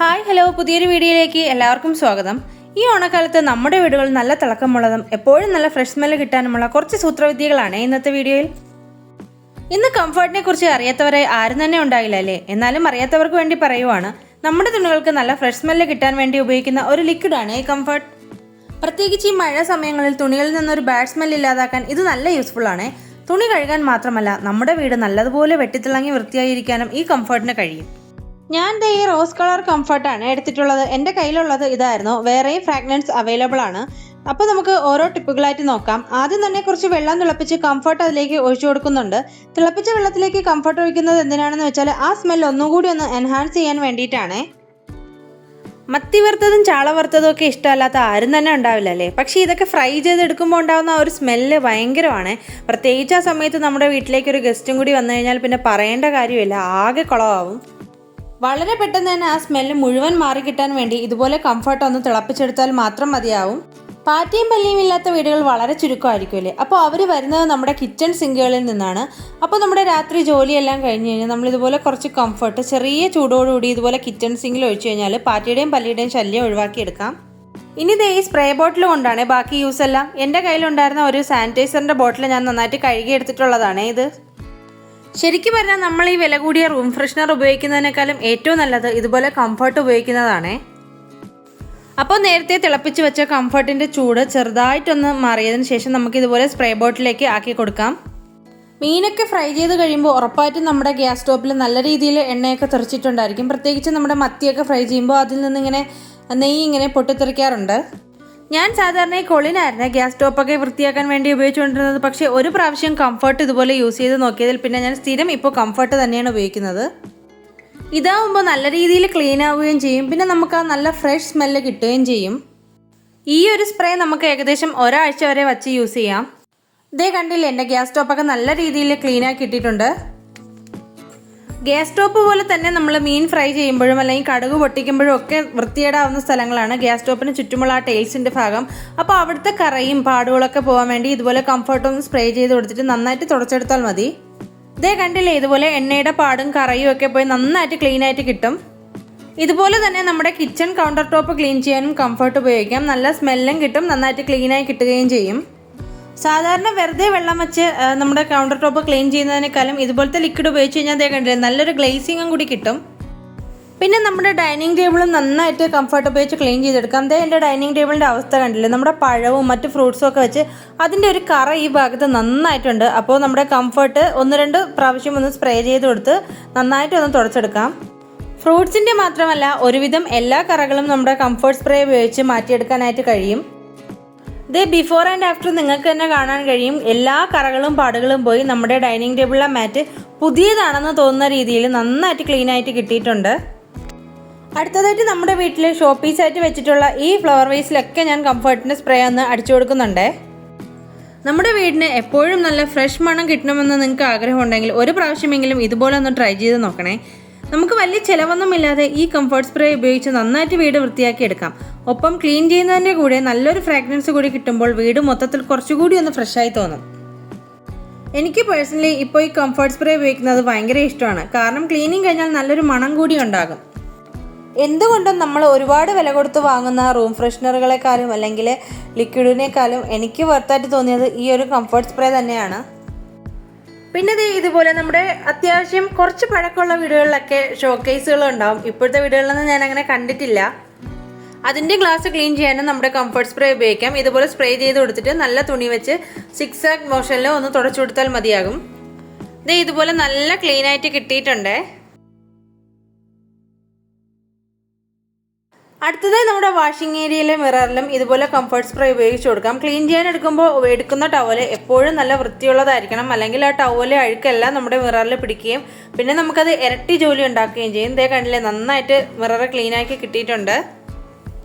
Hi hello പുതിയൊരു വീഡിയോയിലേക്ക് എല്ലാവർക്കും സ്വാഗതം. ഈ ഓണക്കാലത്ത് നമ്മുടെ വീടുകളിൽ നല്ല തിളക്കമുള്ളതും എപ്പോഴും നല്ല ഫ്രഷ് സ്മെല്ല് കിട്ടാനുമുള്ള കുറച്ച് സൂത്രവിദ്യകളാണ് ഇന്നത്തെ വീഡിയോയിൽ. ഇന്ന് കംഫർട്ടിനെ കുറിച്ച് അറിയാത്തവരെ ആരും തന്നെ ഉണ്ടാകില്ല അല്ലേ? എന്നാലും അറിയാത്തവർക്ക് വേണ്ടി പറയുവാണ്. നമ്മുടെ തുണികൾക്ക് നല്ല ഫ്രഷ് സ്മെല്ല് കിട്ടാൻ വേണ്ടി ഉപയോഗിക്കുന്ന ഒരു ലിക്വിഡാണ് ഈ കംഫർട്ട്. പ്രത്യേകിച്ച് ഈ മഴ സമയങ്ങളിൽ തുണികളിൽ നിന്നൊരു ബാഡ് സ്മെല്ല് ഇല്ലാതാക്കാൻ ഇത് നല്ല യൂസ്ഫുൾ ആണ്. തുണി കഴുകാൻ മാത്രമല്ല നമ്മുടെ വീട് നല്ലതുപോലെ വെട്ടിത്തിളങ്ങി വൃത്തിയായിരിക്കാനും ഈ കംഫർട്ടിന് കഴിയും. ഞാൻ ഈ റോസ് കളർ കംഫർട്ടാണ് എടുത്തിട്ടുള്ളത്. എൻ്റെ കയ്യിലുള്ളത് ഇതായിരുന്നു. വേറെയും ഫ്രാഗ്രൻസ് അവൈലബിൾ ആണ്. അപ്പോൾ നമുക്ക് ഓരോ ടിപ്പുകളായിട്ട് നോക്കാം. ആദ്യം തന്നെ കുറച്ച് വെള്ളം തിളപ്പിച്ച് കംഫർട്ട് അതിലേക്ക് ഒഴിച്ചു കൊടുക്കുന്നുണ്ട്. തിളപ്പിച്ച വെള്ളത്തിലേക്ക് കംഫർട്ട് ഒഴിക്കുന്നത് എന്തിനാണെന്ന് വെച്ചാൽ ആ സ്മെൽ ഒന്നുകൂടി ഒന്ന് എൻഹാൻസ് ചെയ്യാൻ വേണ്ടിയിട്ടാണ്. മത്തി വറുത്തതും ചാള വറുത്തതും ഒക്കെ ഇഷ്ടമല്ലാത്ത ആരും തന്നെ ഉണ്ടാവില്ല അല്ലേ? പക്ഷേ ഇതൊക്കെ ഫ്രൈ ചെയ്തെടുക്കുമ്പോൾ ഉണ്ടാകുന്ന ഒരു സ്മെല്ല് ഭയങ്കരമാണ്. പ്രത്യേകിച്ച് ആ സമയത്ത് നമ്മുടെ വീട്ടിലേക്ക് ഒരു ഗസ്റ്റും കൂടി വന്നു കഴിഞ്ഞാൽ പിന്നെ പറയേണ്ട കാര്യമില്ല, ആകെ കുളമാവും. വളരെ പെട്ടെന്ന് തന്നെ ആ സ്മെല്ല് മുഴുവൻ മാറിക്കിട്ടാൻ വേണ്ടി ഇതുപോലെ കംഫർട്ട് ഒന്ന് തിളപ്പിച്ചെടുത്താൽ മാത്രം മതിയാവും. പാറ്റിയും പല്ലിയും ഇല്ലാത്ത വീടുകൾ വളരെ ചുരുക്കമായിരിക്കുമല്ലേ? അപ്പോൾ അവർ വരുന്നത് നമ്മുടെ കിച്ചൺ സിങ്കുകളിൽ നിന്നാണ്. അപ്പോൾ നമ്മുടെ രാത്രി ജോലിയെല്ലാം കഴിഞ്ഞ് കഴിഞ്ഞാൽ നമ്മളിതുപോലെ കുറച്ച് കംഫർട്ട് ചെറിയ ചൂടോടുകൂടി ഇതുപോലെ കിച്ചൺ സിങ്കിൽ ഒഴിച്ചു കഴിഞ്ഞാൽ പാറ്റിയുടെയും പല്ലിയുടെയും ശല്യം ഒഴിവാക്കിയെടുക്കാം. ഇനി ഈ സ്പ്രേ ബോട്ടിൽ കൊണ്ടാണ് ബാക്കി യൂസ് എല്ലാം. എൻ്റെ കയ്യിലുണ്ടായിരുന്ന ഒരു സാനിറ്റൈസറിൻ്റെ ബോട്ടിൽ ഞാൻ നന്നായിട്ട് കഴുകിയെടുത്തിട്ടുള്ളതാണ് ഇത്. ശരിക്കും പറഞ്ഞാൽ നമ്മൾ ഈ വില കൂടിയ റൂം ഫ്രഷ്നർ ഉപയോഗിക്കുന്നതിനേക്കാളും ഏറ്റവും നല്ലത് ഇതുപോലെ കംഫർട്ട് ഉപയോഗിക്കുന്നതാണ്. അപ്പോൾ നേരത്തെ തിളപ്പിച്ച് വെച്ച കംഫർട്ടിൻ്റെ ചൂട് ചെറുതായിട്ടൊന്ന് മാറിയതിന് ശേഷം നമുക്ക് ഇതുപോലെ സ്പ്രേ ബോട്ടിലേക്ക് ആക്കി കൊടുക്കാം. മീനൊക്കെ ഫ്രൈ ചെയ്ത് കഴിയുമ്പോൾ ഉറപ്പായിട്ടും നമ്മുടെ ഗ്യാസ് സ്റ്റോപ്പിൽ നല്ല രീതിയിൽ എണ്ണയൊക്കെ തെറിച്ചിട്ടുണ്ടായിരിക്കും. പ്രത്യേകിച്ച് നമ്മുടെ മത്തിയൊക്കെ ഫ്രൈ ചെയ്യുമ്പോൾ അതിൽ നിന്നിങ്ങനെ നെയ്യ് ഇങ്ങനെ പൊട്ടിത്തെറിക്കാറുണ്ട്. ഞാൻ സാധാരണ ഈ കൊള്ളിനായിരുന്നു ഗ്യാസ് സ്റ്റോപ്പൊക്കെ വൃത്തിയാക്കാൻ വേണ്ടി ഉപയോഗിച്ചുകൊണ്ടിരുന്നത്. പക്ഷേ ഒരു പ്രാവശ്യം കംഫർട്ട് ഇതുപോലെ യൂസ് ചെയ്ത് നോക്കിയതിൽ പിന്നെ ഞാൻ സ്ഥിരം ഇപ്പോൾ കംഫർട്ട് തന്നെയാണ് ഉപയോഗിക്കുന്നത്. ഇതാവുമ്പോൾ നല്ല രീതിയിൽ ക്ലീൻ ആവുകയും ചെയ്യും, പിന്നെ നമുക്ക് ആ നല്ല ഫ്രഷ് സ്മെല്ല് കിട്ടുകയും ചെയ്യും. ഈ ഒരു സ്പ്രേ നമുക്ക് ഏകദേശം ഒരാഴ്ച വരെ വച്ച് യൂസ് ചെയ്യാം. ഇതേ കണ്ടില്ലേ, എൻ്റെ ഗ്യാസ് സ്റ്റോപ്പൊക്കെ നല്ല രീതിയിൽ ക്ലീൻ ആക്കി ഇട്ടിട്ടുണ്ട്. ഗ്യാസ് സ്റ്റോപ്പ് പോലെ തന്നെ നമ്മൾ മീൻ ഫ്രൈ ചെയ്യുമ്പോഴും അല്ലെങ്കിൽ കടുക് പൊട്ടിക്കുമ്പോഴും ഒക്കെ വൃത്തിയേടാവുന്ന സ്ഥലങ്ങളാണ് ഗ്യാസ് സ്റ്റോപ്പിന് ചുറ്റുമുള്ള ആ ടൈൽസിൻ്റെ ഭാഗം. അപ്പോൾ അവിടുത്തെ കറയും പാടുകളൊക്കെ പോകാൻ വേണ്ടി ഇതുപോലെ കംഫർട്ട് ഒന്ന് സ്പ്രേ ചെയ്ത് കൊടുത്തിട്ട് നന്നായിട്ട് തുടച്ചെടുത്താൽ മതി. ഇതേ കണ്ടില്ലേ, ഇതുപോലെ എണ്ണയുടെ പാടും കറയും ഒക്കെ പോയി നന്നായിട്ട് ക്ലീൻ ആയിട്ട് കിട്ടും. ഇതുപോലെ തന്നെ നമ്മുടെ കിച്ചൺ കൗണ്ടർ ടോപ്പ് ക്ലീൻ ചെയ്യാനും കംഫർട്ട് ഉപയോഗിക്കാം. നല്ല സ്മെല്ലും കിട്ടും, നന്നായിട്ട് ക്ലീനായി കിട്ടുകയും ചെയ്യും. സാധാരണ വെറുതെ വെള്ളം വെച്ച് നമ്മുടെ കൗണ്ടർ ടോപ്പ് ക്ലീൻ ചെയ്യുന്നതിനേക്കാളും ഇതുപോലത്തെ ലിക്വിഡ് ഉപയോഗിച്ച് കഴിഞ്ഞാൽ അതേ കണ്ടില്ലേ നല്ലൊരു ഗ്ലേസിങ്ങും കൂടി കിട്ടും. പിന്നെ നമ്മുടെ ഡൈനിങ് ടേബിളും നന്നായിട്ട് കംഫർട്ട് ഉപയോഗിച്ച് ക്ലീൻ ചെയ്തെടുക്കാം. അതേ എൻ്റെ ഡൈനിങ് ടേബിളിൻ്റെ അവസ്ഥ കണ്ടില്ലേ, നമ്മുടെ പഴവും മറ്റ് ഫ്രൂട്ട്സും ഒക്കെ വെച്ച് അതിൻ്റെ ഒരു കറ ഈ ഭാഗത്ത് നന്നായിട്ടുണ്ട്. അപ്പോൾ നമ്മുടെ കംഫർട്ട് 1-2 പ്രാവശ്യം ഒന്ന് സ്പ്രേ ചെയ്ത് കൊടുത്ത് നന്നായിട്ടൊന്ന് തുടച്ചെടുക്കാം. ഫ്രൂട്ട്സിൻ്റെ മാത്രമല്ല ഒരുവിധം എല്ലാ കറകളും നമ്മുടെ കംഫർട്ട് സ്പ്രേ ഉപയോഗിച്ച് മാറ്റിയെടുക്കാനായിട്ട് കഴിയും. ഇത് ബിഫോർ ആൻഡ് ആഫ്റ്റർ നിങ്ങൾക്ക് തന്നെ കാണാൻ കഴിയും. എല്ലാ കറകളും പാടുകളും പോയി നമ്മുടെ ഡൈനിങ് ടേബിളിലെ മാറ്റ് പുതിയതാണെന്ന് തോന്നുന്ന രീതിയിൽ നന്നായിട്ട് ക്ലീൻ ആയിട്ട് കിട്ടിയിട്ടുണ്ട്. അടുത്തതായിട്ട് നമ്മുടെ വീട്ടിൽ ഷോ പീസായിട്ട് വെച്ചിട്ടുള്ള ഈ ഫ്ലവർ വേസിലൊക്കെ ഞാൻ കംഫർട്ടിൻ്റെ സ്പ്രേ ഒന്ന് അടിച്ചു കൊടുക്കുന്നുണ്ട്. നമ്മുടെ വീടിന് എപ്പോഴും നല്ല ഫ്രഷ് മണം കിട്ടണമെന്ന് നിങ്ങൾക്ക് ആഗ്രഹമുണ്ടെങ്കിൽ ഒരു പ്രാവശ്യമെങ്കിലും ഇതുപോലെ ഒന്ന് ട്രൈ ചെയ്ത് നോക്കണേ. നമുക്ക് വലിയ ചിലവൊന്നുമില്ലാതെ ഈ കംഫർട്ട് സ്പ്രേ ഉപയോഗിച്ച് നന്നായിട്ട് വീട് വൃത്തിയാക്കി എടുക്കാം. ഒപ്പം ക്ലീൻ ചെയ്യുന്നതിൻ്റെ കൂടെ നല്ലൊരു ഫ്രാഗ്രൻസ് കൂടി കിട്ടുമ്പോൾ വീട് മൊത്തത്തിൽ കുറച്ചുകൂടി ഒന്ന് ഫ്രഷായി തോന്നും. എനിക്ക് പേഴ്സണലി ഇപ്പോൾ ഈ കംഫർട്ട് സ്പ്രേ ഉപയോഗിക്കുന്നത് ഭയങ്കര ഇഷ്ടമാണ്. കാരണം ക്ലീനിങ് കഴിഞ്ഞാൽ നല്ലൊരു മണം കൂടി ഉണ്ടാകും. എന്തുകൊണ്ടും നമ്മൾ ഒരുപാട് വില കൊടുത്ത് വാങ്ങുന്ന റൂം ഫ്രഷ്നറുകളെക്കാളും അല്ലെങ്കിൽ ലിക്വിഡിനേക്കാളും എനിക്ക് വർത്തായിട്ട് തോന്നിയത് ഈ ഒരു കംഫർട്ട് സ്പ്രേ തന്നെയാണ്. പിന്നെ ഇതുപോലെ നമ്മുടെ അത്യാവശ്യം കുറച്ച് പഴക്കമുള്ള വീടുകളിലൊക്കെ ഷോക്കേസുകൾ ഉണ്ടാവും. ഇപ്പോഴത്തെ വീടുകളിലൊന്നും ഞാൻ അങ്ങനെ കണ്ടിട്ടില്ല. അതിൻ്റെ ഗ്ലാസ് ക്ലീൻ ചെയ്യാനും നമ്മുടെ കംഫർട്ട് സ്പ്രേ ഉപയോഗിക്കാം. ഇതുപോലെ സ്പ്രേ ചെയ്ത് കൊടുത്തിട്ട് നല്ല തുണി വെച്ച് സിക്സാക് മോഷനിൽ ഒന്ന് തുടച്ചു കൊടുത്താൽ മതിയാകും. ഇതുപോലെ നല്ല ക്ലീൻ ആയിട്ട് കിട്ടിയിട്ടുണ്ട്. അടുത്തതായി നമ്മുടെ വാഷിംഗ് ഏരിയയിലെ മിററിലും ഇതുപോലെ കംഫർട്ട് സ്പ്രേ ഉപയോഗിച്ച് കൊടുക്കാം. ക്ലീൻ ചെയ്യാൻ എടുക്കുന്ന ടവല് എപ്പോഴും നല്ല വൃത്തിയുള്ളതായിരിക്കണം, അല്ലെങ്കിൽ ആ ടവല് അഴുക്കെല്ലാം നമ്മുടെ മിററിൽ പിടിക്കുകയും പിന്നെ നമുക്കത് ഇരട്ടി ജോലി ഉണ്ടാക്കുകയും ചെയ്യും. ഇതേ കണ്ടില്ലേ, നന്നായിട്ട് മിറർ ക്ലീനാക്കി കിട്ടിയിട്ടുണ്ട്.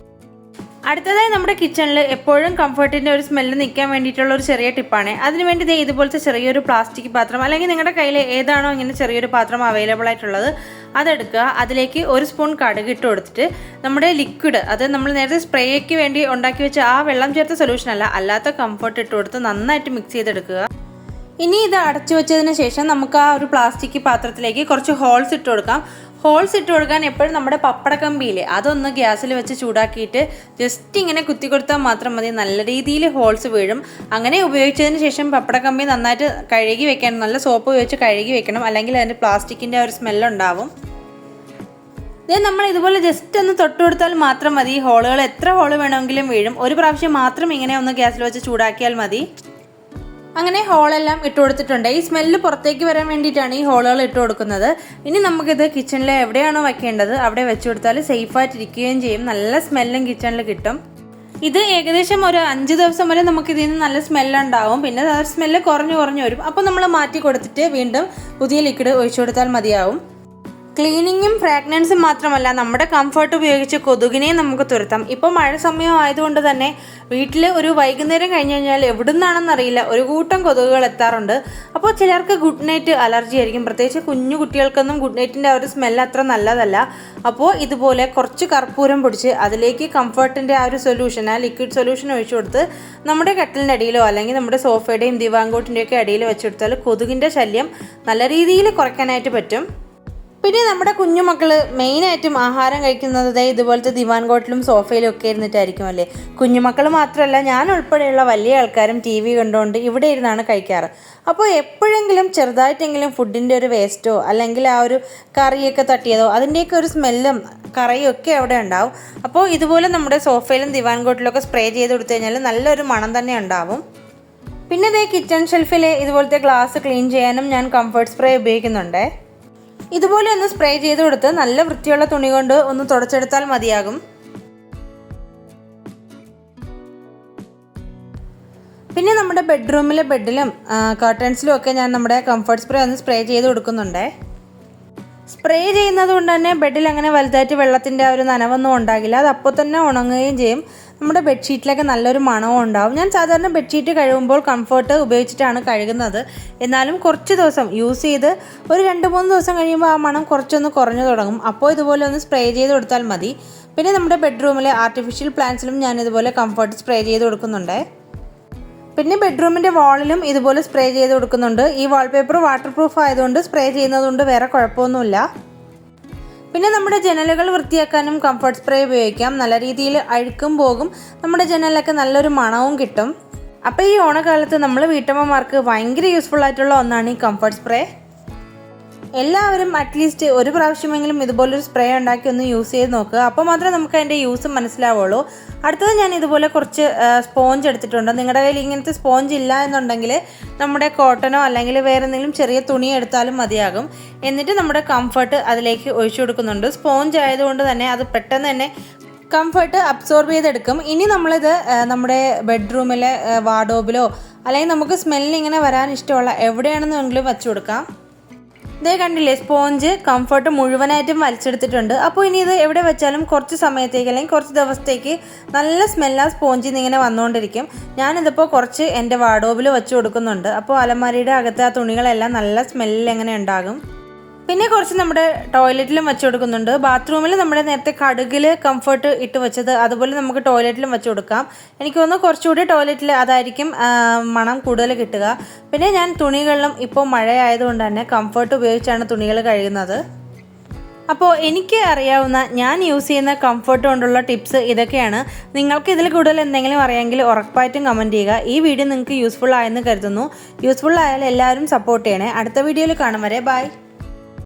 അടുത്തതായി നമ്മുടെ കിച്ചണിൽ എപ്പോഴും കംഫർട്ടിൻ്റെ ഒരു സ്മെല്ല് നിൽക്കാൻ വേണ്ടിയിട്ടുള്ള ഒരു ചെറിയ ടിപ്പാണ്. അതിനുവേണ്ടി ഇതുപോലത്തെ ചെറിയൊരു പ്ലാസ്റ്റിക് പാത്രം അല്ലെങ്കിൽ നിങ്ങളുടെ കയ്യിൽ ഏതാണോ ഇങ്ങനെ ചെറിയൊരു പാത്രം അവൈലബിൾ ആയിട്ടുള്ളത് അതെടുക്കുക. അതിലേക്ക് 1 സ്പൂൺ കടുക് ഇട്ട് കൊടുത്തിട്ട് നമ്മുടെ ലിക്വിഡ്, അത് നമ്മൾ നേരത്തെ സ്പ്രേയ്ക്ക് വേണ്ടി ഉണ്ടാക്കി വെച്ച ആ വെള്ളം ചേർത്ത സൊല്യൂഷൻ അല്ലാത്ത കംഫർട്ട് ഇട്ട് കൊടുത്ത് നന്നായിട്ട് മിക്സ് ചെയ്തെടുക്കുക. ഇനി ഇത് അടച്ചു വെച്ചതിന് ശേഷം നമുക്ക് ആ ഒരു പ്ലാസ്റ്റിക് പാത്രത്തിലേക്ക് കുറച്ച് ഹോൾസ് ഇട്ട് കൊടുക്കാം. ഹോൾസ് ഇട്ട് കൊടുക്കാൻ എപ്പോഴും നമ്മുടെ പപ്പടക്കമ്പിയില്ലേ അതൊന്ന് ഗ്യാസിൽ വെച്ച് ചൂടാക്കിയിട്ട് ജസ്റ്റ് ഇങ്ങനെ കുത്തി കൊടുത്താൽ മാത്രം മതി, നല്ല രീതിയിൽ ഹോൾസ് വീഴും. അങ്ങനെ ഉപയോഗിച്ചതിന് ശേഷം പപ്പടക്കമ്പി നന്നായിട്ട് കഴുകി വെക്കണം, നല്ല സോപ്പ് ഉപയോഗിച്ച് കഴുകി വെക്കണം, അല്ലെങ്കിൽ അതിൻ്റെ പ്ലാസ്റ്റിക്കിൻ്റെ ഒരു സ്മെല്ലുണ്ടാവും. ഇത് നമ്മൾ ഇതുപോലെ ജസ്റ്റ് ഒന്ന് തൊട്ട് കൊടുത്താൽ മാത്രം മതി, ഹോളുകൾ എത്ര ഹോള് വേണമെങ്കിലും വീഴും. ഒരു പ്രാവശ്യം മാത്രം ഇങ്ങനെ ഒന്ന് ഗ്യാസിൽ വെച്ച് ചൂടാക്കിയാൽ മതി. അങ്ങനെ ഹോളെല്ലാം ഇട്ട് കൊടുത്തിട്ടുണ്ട്. ഈ സ്മെല്ല് പുറത്തേക്ക് വരാൻ വേണ്ടിയിട്ടാണ് ഈ ഹോളുകൾ ഇട്ട് കൊടുക്കുന്നത്. ഇനി നമുക്കിത് കിച്ചണിൽ എവിടെയാണോ വയ്ക്കേണ്ടത് അവിടെ വെച്ച് കൊടുത്താൽ സേഫായിട്ടിരിക്കുകയും ചെയ്യും, നല്ല സ്മെല്ലും കിച്ചണിൽ കിട്ടും. ഇത് ഏകദേശം ഒരു 5 ദിവസം വരെ നമുക്കിതിൽ നിന്ന് നല്ല സ്മെല്ലുണ്ടാവും. പിന്നെ ആ സ്മെല്ല് കുറഞ്ഞു വരും. അപ്പോൾ നമ്മൾ മാറ്റി കൊടുത്തിട്ട് വീണ്ടും പുതിയ ലിക്വിഡ് ഒഴിച്ചു കൊടുത്താൽ മതിയാവും. ക്ലീനിങ്ങും ഫ്രാഗ്രൻസും മാത്രമല്ല, നമ്മുടെ കംഫർട്ട് ഉപയോഗിച്ച് കൊതുകിനെയും നമുക്ക് തുരത്താം. ഇപ്പോൾ മഴ സമയം ആയതുകൊണ്ട് തന്നെ വീട്ടിൽ ഒരു വൈകുന്നേരം കഴിഞ്ഞ് കഴിഞ്ഞാൽ എവിടെ നിന്നാണെന്നറിയില്ല ഒരു കൂട്ടം കൊതുകുകൾ എത്താറുണ്ട്. അപ്പോൾ ചിലർക്ക് ഗുഡ് നൈറ്റ് അലർജി ആയിരിക്കും, പ്രത്യേകിച്ച് കുഞ്ഞു കുട്ടികൾക്കൊന്നും ഗുഡ് നൈറ്റിൻ്റെ ആ ഒരു സ്മെല്ല് അത്ര നല്ലതല്ല. അപ്പോൾ ഇതുപോലെ കുറച്ച് കർപ്പൂരം പൊടിച്ച് അതിലേക്ക് കംഫർട്ടിൻ്റെ ആ ഒരു സൊല്യൂഷൻ, ആ ലിക്വിഡ് സൊല്യൂഷൻ ഒഴിച്ചു കൊടുത്ത് നമ്മുടെ കട്ടിലിൻ്റെ അടിയിലോ അല്ലെങ്കിൽ നമ്മുടെ സോഫയുടെയും ദിവാങ്കോട്ടിൻ്റെയൊക്കെ അടിയിൽ വെച്ച് കൊടുത്താൽ കൊതുകിൻ്റെ ശല്യം നല്ല രീതിയിൽ കുറയ്ക്കാനായിട്ട് പറ്റും. പിന്നെ നമ്മുടെ കുഞ്ഞുമക്കൾ മെയിനായിട്ടും ആഹാരം കഴിക്കുന്നത് ഇതുപോലത്തെ ദിവാൻ കോട്ടിലും സോഫയിലും ഒക്കെ ഇരുന്നിട്ടായിരിക്കും അല്ലേ. കുഞ്ഞുമക്കൾ മാത്രമല്ല, ഞാൻ ഉൾപ്പെടെയുള്ള വലിയ ആൾക്കാരും TV കണ്ടുകൊണ്ട് ഇവിടെ ഇരുന്നാണ് കഴിക്കാറ്. അപ്പോൾ എപ്പോഴെങ്കിലും ചെറുതായിട്ടെങ്കിലും ഫുഡിൻ്റെ ഒരു വേസ്റ്റോ അല്ലെങ്കിൽ ആ ഒരു കറിയൊക്കെ തട്ടിയതോ അതിൻ്റെയൊക്കെ ഒരു സ്മെല്ലും കറിയും ഒക്കെ അവിടെ ഉണ്ടാവും. അപ്പോൾ ഇതുപോലെ നമ്മുടെ സോഫയിലും ദിവാൻ കോട്ടിലൊക്കെ സ്പ്രേ ചെയ്ത് കൊടുത്തു കഴിഞ്ഞാൽ നല്ലൊരു മണം തന്നെ ഉണ്ടാവും. പിന്നെ ഇതേ കിച്ചൺ ഷെൽഫിൽ ഇതുപോലത്തെ ഗ്ലാസ് ക്ലീൻ ചെയ്യാനും ഞാൻ കംഫർട്ട് സ്പ്രേ ഉപയോഗിക്കുന്നുണ്ട്. ഇതുപോലെ ഒന്ന് സ്പ്രേ ചെയ്ത് കൊടുത്ത് നല്ല വൃത്തിയുള്ള തുണി കൊണ്ട് ഒന്ന് തുടച്ചെടുത്താൽ മതിയാകും. പിന്നെ നമ്മുടെ ബെഡ്റൂമിലെ ബെഡിലും കർട്ടൻസിലും ഒക്കെ ഞാൻ നമ്മുടെ കംഫർട്ട് സ്പ്രേ ഒന്ന് സ്പ്രേ ചെയ്ത് കൊടുക്കുന്നുണ്ട്. സ്പ്രേ ചെയ്യുന്നത് കൊണ്ട് തന്നെ ബെഡിൽ അങ്ങനെ വലുതായിട്ട് വെള്ളത്തിൻ്റെ ആ ഒരു നനവൊന്നും ഉണ്ടാകില്ല, അത് അപ്പോൾ തന്നെ ഉണങ്ങുകയും ചെയ്യും. നമ്മുടെ ബെഡ്ഷീറ്റിലൊക്കെ നല്ലൊരു മണവും ഉണ്ടാവും. ഞാൻ സാധാരണ ബെഡ്ഷീറ്റ് കഴുകുമ്പോൾ കംഫർട്ട് ഉപയോഗിച്ചിട്ടാണ് കഴുകുന്നത്. എന്നാലും കുറച്ച് ദിവസം യൂസ് ചെയ്ത് ഒരു 2-3 ദിവസം കഴിയുമ്പോൾ ആ മണം കുറച്ചൊന്ന് കുറഞ്ഞു തുടങ്ങും. അപ്പോൾ ഇതുപോലെ ഒന്ന് സ്പ്രേ ചെയ്ത് കൊടുത്താൽ മതി. പിന്നെ നമ്മുടെ ബെഡ്റൂമിലെ ആർട്ടിഫിഷ്യൽ പ്ലാന്റ്സിലും ഞാൻ ഇതുപോലെ കംഫർട്ട് സ്പ്രേ ചെയ്ത് കൊടുക്കുന്നുണ്ട്. പിന്നെ ബെഡ്റൂമിൻ്റെ വാളിലും ഇതുപോലെ സ്പ്രേ ചെയ്ത് കൊടുക്കുന്നുണ്ട്. ഈ വാൾപേപ്പർ വാട്ടർ പ്രൂഫ് ആയതുകൊണ്ട് സ്പ്രേ ചെയ്യുന്നതുകൊണ്ട് വേറെ കുഴപ്പമൊന്നുമില്ല. പിന്നെ നമ്മുടെ ജനലുകൾ വൃത്തിയാക്കാനും കംഫർട്ട് സ്പ്രേ ഉപയോഗിക്കാം. നല്ല രീതിയിൽ അഴുക്കും പോകും, നമ്മുടെ ജനലൊക്കെ നല്ലൊരു മണവും കിട്ടും. അപ്പോൾ ഈ ഓണക്കാലത്ത് നമ്മൾ വീട്ടമ്മമാർക്ക് ഭയങ്കര യൂസ്ഫുൾ ആയിട്ടുള്ള ഒന്നാണ് ഈ കംഫർട്ട് സ്പ്രേ. എല്ലാവരും അറ്റ്ലീസ്റ്റ് ഒരു പ്രാവശ്യമെങ്കിലും ഇതുപോലൊരു സ്പ്രേ ഉണ്ടാക്കി ഒന്ന് യൂസ് ചെയ്ത് നോക്കുക, അപ്പോൾ മാത്രമേ നമുക്ക് അതിൻ്റെ യൂസ് മനസ്സിലാവുള്ളൂ. അടുത്തത് ഞാൻ ഇതുപോലെ കുറച്ച് സ്പോഞ്ച് എടുത്തിട്ടുണ്ട്. നിങ്ങളുടെ കയ്യിൽ ഇങ്ങനത്തെ സ്പോഞ്ച് ഇല്ല എന്നുണ്ടെങ്കിൽ നമ്മുടെ കോട്ടനോ അല്ലെങ്കിൽ വേറെ എന്തെങ്കിലും ചെറിയ തുണി എടുത്താലും മതിയാകും. എന്നിട്ട് നമ്മുടെ കംഫർട്ട് അതിലേക്ക് ഒഴിച്ചു കൊടുക്കുന്നുണ്ട്. സ്പോഞ്ച് ആയതുകൊണ്ട് തന്നെ അത് പെട്ടെന്ന് തന്നെ കംഫർട്ട് അബ്സോർബ് ചെയ്തെടുക്കും. ഇനി നമ്മളിത് നമ്മുടെ ബെഡ്റൂമിലെ വാർഡ്രോബിലോ അല്ലെങ്കിൽ നമുക്ക് സ്മെല്ലിങ്ങനെ വരാൻ ഇഷ്ടമുള്ള എവിടെയാണെന്നെങ്കിലും വെച്ചു കൊടുക്കാം. ഇതേ കണ്ടില്ലേ, സ്പോഞ്ച് കംഫർട്ട് മുഴുവനായിട്ടും വലിച്ചെടുത്തിട്ടുണ്ട്. അപ്പോൾ ഇനി ഇത് എവിടെ വെച്ചാലും കുറച്ച് സമയത്തേക്ക് അല്ലെങ്കിൽ കുറച്ച് ദിവസത്തേക്ക് നല്ല സ്മെല്ല് ആ സ്പോഞ്ചിൽ നിന്ന് ഇങ്ങനെ വന്നുകൊണ്ടിരിക്കും. ഞാനിതിപ്പോൾ കുറച്ച് എൻ്റെ വാർഡ്രോബിൽ വെച്ച് കൊടുക്കുന്നുണ്ട്. അപ്പോൾ അലമാരിയുടെ അകത്ത് ആ തുണികളെല്ലാം നല്ല സ്മെല്ലിൽ എങ്ങനെ ഉണ്ടാകും. പിന്നെ കുറച്ച് നമ്മുടെ ടോയ്ലറ്റിലും വെച്ച് കൊടുക്കുന്നുണ്ട്. ബാത്റൂമിൽ നമ്മുടെ നേരത്തെ കടുകിൽ കംഫർട്ട് ഇട്ട് വെച്ചത് അതുപോലെ നമുക്ക് ടോയ്ലറ്റിലും വെച്ച് കൊടുക്കാം. എനിക്ക് തോന്നുന്നു കുറച്ചുകൂടി ടോയ്ലറ്റിൽ അതായിരിക്കും മണം കൂടുതൽ കിട്ടുക. പിന്നെ ഞാൻ തുണികളിലും ഇപ്പോൾ മഴയായതുകൊണ്ട് തന്നെ കംഫർട്ട് ഉപയോഗിച്ചാണ് തുണികൾ കഴുകുന്നത്. അപ്പോൾ എനിക്ക് അറിയാവുന്ന ഞാൻ യൂസ് ചെയ്യുന്ന കംഫർട്ട് കൊണ്ടുള്ള ടിപ്സ് ഇതൊക്കെയാണ്. നിങ്ങൾക്ക് ഇതിൽ കൂടുതൽ എന്തെങ്കിലും അറിയാമെങ്കിൽ ഉറപ്പായിട്ടും കമൻറ്റ് ചെയ്യുക. ഈ വീഡിയോ നിങ്ങൾക്ക് യൂസ്ഫുൾ ആയെന്ന് കരുതുന്നു. യൂസ്ഫുൾ ആയാൽ എല്ലാവരും സപ്പോർട്ട് ചെയ്യണേ. അടുത്ത വീഡിയോയിൽ കാണും വരെ ബൈ.